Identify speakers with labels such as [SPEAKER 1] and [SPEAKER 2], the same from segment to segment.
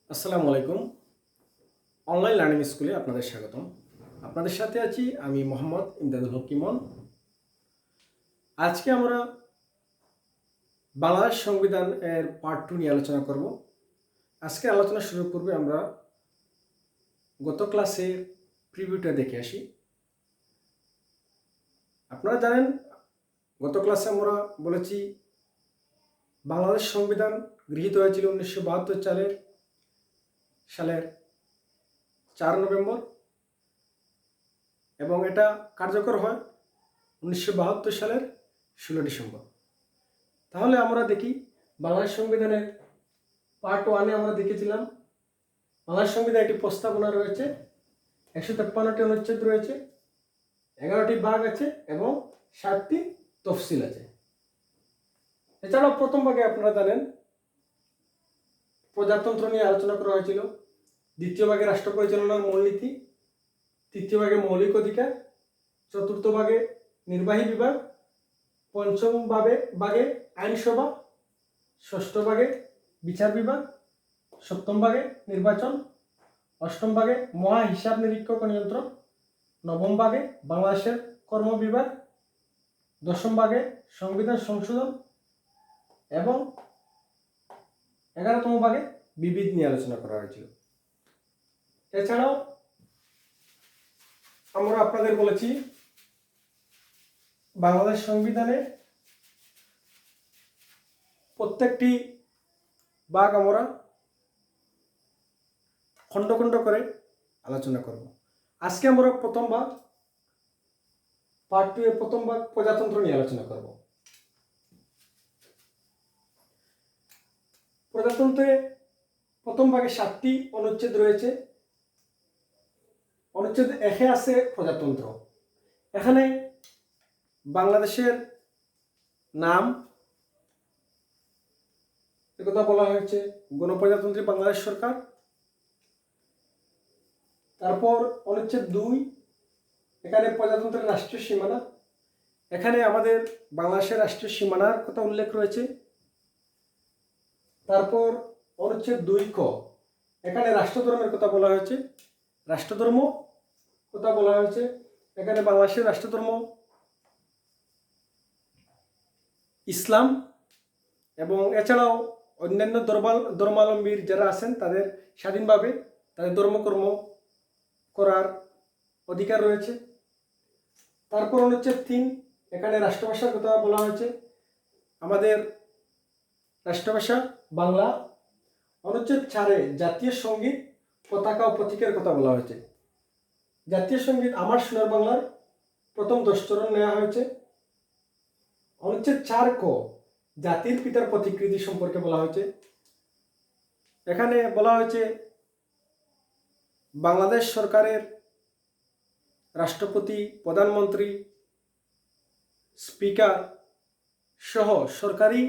[SPEAKER 1] আসসালামু আলাইকুম। Online learning স্কুলে আপনাদের স্বাগতম। আপনাদের সাথে আছি আমি মোহাম্মদ ইমদাদুল হকিমন। আজকে আমরা বাংলাদেশ সংবিধান এর পার্ট 2 নিয়ে আলোচনা করব। আজকে আলোচনা শুরু করবে আমরা গত ক্লাসের প্রিভিউটা দেখে আসি। আপনারা জানেন গত ক্লাসে আমরা বলেছি বাংলাদেশ সংবিধান গৃহীত হয়েছিল 1972 সালের 4 নভেম্বর এবং এটা কার্যকর হয় 1972 সালের 16 ডিসেম্বর। তাহলে আমরা দেখি বাংলাদেশ সংবিধানের পার্ট 1-এ আমরা দেখেছিলাম বাংলাদেশ সংবিধানে একটি প্রস্তাবনা রয়েছে, 153টি অনুচ্ছেদ রয়েছে, 11টি ভাগ আছে এবং 7টি তফসিল আছে। এছাড়াও প্রথম ভাগে আপনারা জানেন প্রজাতন্ত্র নিয়ে আলোচনা করা হয়েছিল, দ্বিতীয় ভাগে রাষ্ট্র পরিচালনার মূলনীতি, তৃতীয় ভাগে মৌলিক অধিকার, চতুর্থ ভাগে নির্বাহী বিভাগ, পঞ্চম ভাগে আইনসভা, ষষ্ঠ ভাগে বিচার বিভাগ, সপ্তম ভাগে নির্বাচন, অষ্টম ভাগে মহা হিসাব নিরীক্ষক ও নিয়ন্ত্রণ, নবম ভাগে বাংলাদেশের কর্ম বিভাগ, দশম ভাগে সংবিধান সংশোধন এবং 11তম ভাগে বিবিধ নিয়ে আলোচনা করা হয়েছিল। এছাড়াও আমরা আপনাদের বলেছি বাংলাদেশ সংবিধানে প্রত্যেকটি ভাগ আমরা খণ্ড খণ্ড করে আলোচনা করব। আজকে আমরা প্রথম ভাগ পার্ট 2 এর প্রথম ভাগ প্রজাতন্ত্র নিয়ে আলোচনা করব। প্রজাতন্ত্রে প্রথম ভাগে 7টি অনুচ্ছেদ রয়েছে। অনুচ্ছেদ 1-এ আছে প্রজাতন্ত্র। এখানে বাংলাদেশের নাম একথা বলা হয়েছে গণপ্রজাতন্ত্রী বাংলাদেশ সরকার। তারপর অনুচ্ছেদ 2, এখানে প্রজাতন্ত্রের রাষ্ট্রীয় সীমানা। এখানে আমাদের বাংলাদেশের রাষ্ট্রীয় সীমানার কথা উল্লেখ রয়েছে। তারপর অনুচ্ছেদ 2 ক, এখানে রাষ্ট্রধর্মের কথা বলা হয়েছে, রাষ্ট্রধর্ম কথা বলা হয়েছে। এখানে বাংলাদেশের রাষ্ট্রধর্ম ইসলাম এবং এছাড়াও অন্যান্য ধর্মাবলম্বীর যারা আছেন তাদের স্বাধীনভাবে তাদের ধর্মকর্ম করার অধিকার রয়েছে। তারপর অনুচ্ছেদ 3, এখানে রাষ্ট্রভাষার কথা বলা হয়েছে, আমাদের রাষ্ট্রভাষা বাংলা। অনুচ্ছেদ 4-এ জাতীয় সঙ্গীত, পতাকা ও প্রতীকের কথা বলা হয়েছে। জাতীয় সঙ্গীত আমার সোনার বাংলার প্রথম 10 চরণ নেওয়া হয়েছে। অনুচ্ছেদ 4 ক, জাতির পিতার প্রতিকৃতি সম্পর্কে বলা হয়েছে। এখানে বলা হয়েছে বাংলাদেশ সরকারের রাষ্ট্রপতি, প্রধানমন্ত্রী, স্পিকার সহ সরকারি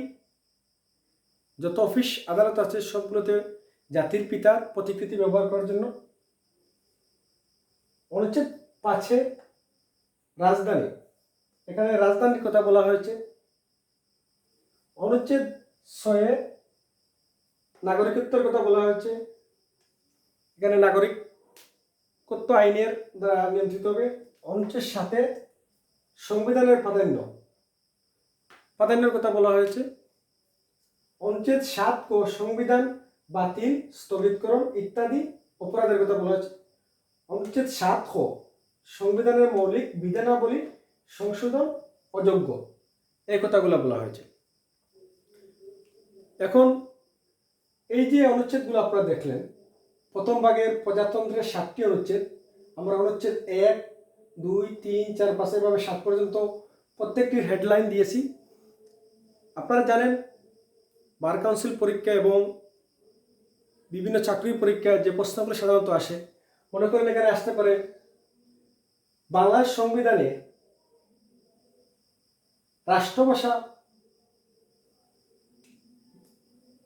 [SPEAKER 1] যত অফিস আদালত আছে সবগুলোতে জাতির পিতার প্রতিকৃতি ব্যবহার করার জন্য। অনুচ্ছেদ 5-এ রাজধানী, এখানে রাজধানীর কথা বলা হয়েছে। অনুচ্ছেদ 6-এ নাগরিকত্বের কথা বলা হয়েছে, এখানে নাগরিকত্ব আইনের দ্বারা নিয়ন্ত্রিত হবে। অনুচ্ছেদ 7-এ সংবিধানের প্রাধান্যের কথা বলা হয়েছে। অনুচ্ছেদ 7 ক, সংবিধান বাতিল, স্থগিতকরণ ইত্যাদি অপরাধের কথা বলা হয়েছে। অনুচ্ছেদ 7 খ, সংবিধানের মৌলিক বিধানাবলী সংশোধন অযোগ্য, এই কথাগুলো বলা হয়েছে। এখন এই যে অনুচ্ছেদগুলো আপনারা দেখলেন, প্রথম ভাগের প্রজাতন্ত্রের 7টি অনুচ্ছেদ, আমরা অনুচ্ছেদ 1, 2, 3, 4, 5 এভাবে 7 পর্যন্ত প্রত্যেকটির হেডলাইন দিয়েছি। আপনারা জানেন বার কাউন্সিল পরীক্ষা এবং বিভিন্ন চাকরির পরীক্ষায় যে প্রশ্নগুলো সাধারণত আসে, মনে করেন এখানে আসতে পারে বাংলাদেশ সংবিধানে রাষ্ট্রভাষা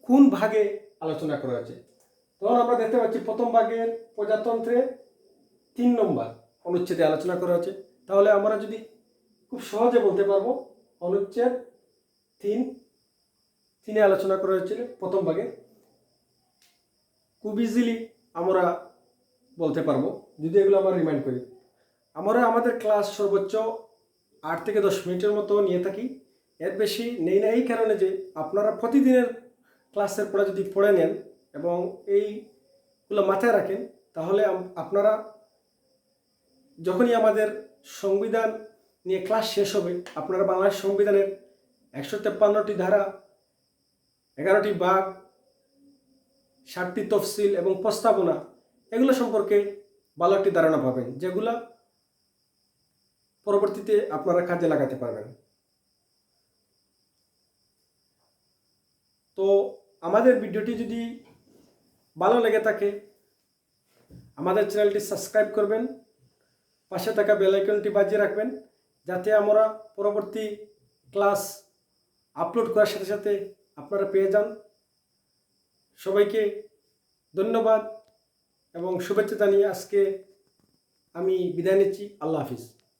[SPEAKER 1] কোন ভাগে আলোচনা করা হয়েছে। তখন আমরা দেখতে পাচ্ছি প্রথম ভাগের প্রজাতন্ত্রে 3 নম্বর অনুচ্ছেদে আলোচনা করা হয়েছে। তাহলে আমরা যদি খুব সহজে বলতে পারবো অনুচ্ছেদ 3 আলোচনা করা হয়েছিল প্রথম ভাগে খুব ইজিলি আমরা বলতে পারবো যদি এগুলো আমরা রিমাইন্ড করি। আমরা আমাদের ক্লাস সর্বোচ্চ 8 থেকে 10 মিনিটের মতো নিয়ে থাকি, এর বেশি নেই না। এই কারণে যে আপনারা প্রতিদিনের ক্লাসের পড়া যদি পড়ে নেন এবং এইগুলো মাথায় রাখেন, তাহলে আপনারা যখনই আমাদের সংবিধান নিয়ে ক্লাস শেষ হবে, আপনারা বাংলাদেশ সংবিধানের 153টি ধারা, 11টি ভাগ, 60টি তফসিল এবং প্রস্তাবনা, এগুলো সম্পর্কে ভালো একটি ধারণা পাবেন, যেগুলা পরবর্তীতে আপনারা কাজে লাগাতে পারবেন। তো আমাদের ভিডিওটি যদি ভালো লেগে থাকে, আমাদের চ্যানেলটি সাবস্ক্রাইব করবেন, পাশে থাকা বেল আইকনটি বাজিয়ে রাখবেন, যাতে আমরা পরবর্তী ক্লাস আপলোড করার সাথে সাথে আপনারা পেয়ে যান। সবাইকে ধন্যবাদ এবং শুভেচ্ছা জানিয়ে আজকে আমি বিদায় নিচ্ছি। আল্লাহ হাফিজ।